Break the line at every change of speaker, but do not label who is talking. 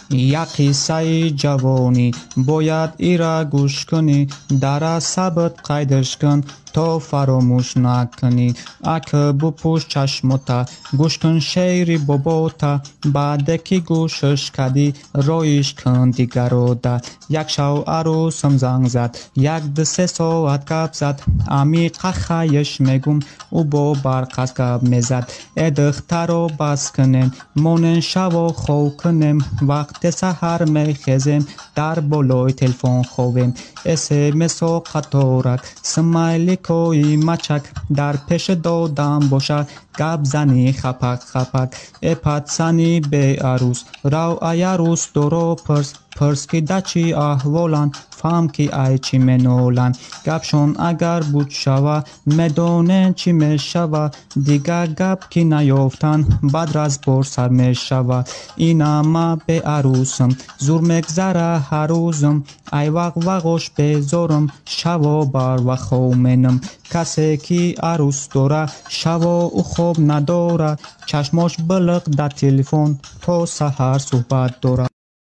یقیسای جوانی باید ایرا گوش کنی، در ثبت قیدش کن تا فراموش نکنی. اکه بپوش چشمتا گوش کن شعری باباتا، بعد که گوشش کردی رایش کن دیگرو ده. یک شو عروسم زنگ زد، یک ده 3 ساعت گپ زد، امی قخایش میگم او با برق از گپ میزد. دخترو بس کنیم مونن شو خو کنیم، وقت سحر میخیزیم در بالای تلفن خوابیم. SMS و قطارک سمایلی کوی مچک، در پیش دادم باشه گپ زنی خپک خپک. اپت زنی به عروس رو ای عروس درو پرس که دا چی احوالن، فهم که ای چی منولن. گپشون اگر بود شوه میدونن چی میشوه، دیگه گپ که نیافتن بعد از بار سر میشوه. اینم به عروسم زور میگذره هر روزم، ای وقوش بذارم شوا بر و خومنم. کسی که عروس داره شوا او خوب نداره، چشماش بلق در تلفن تا سحر صحبت داره.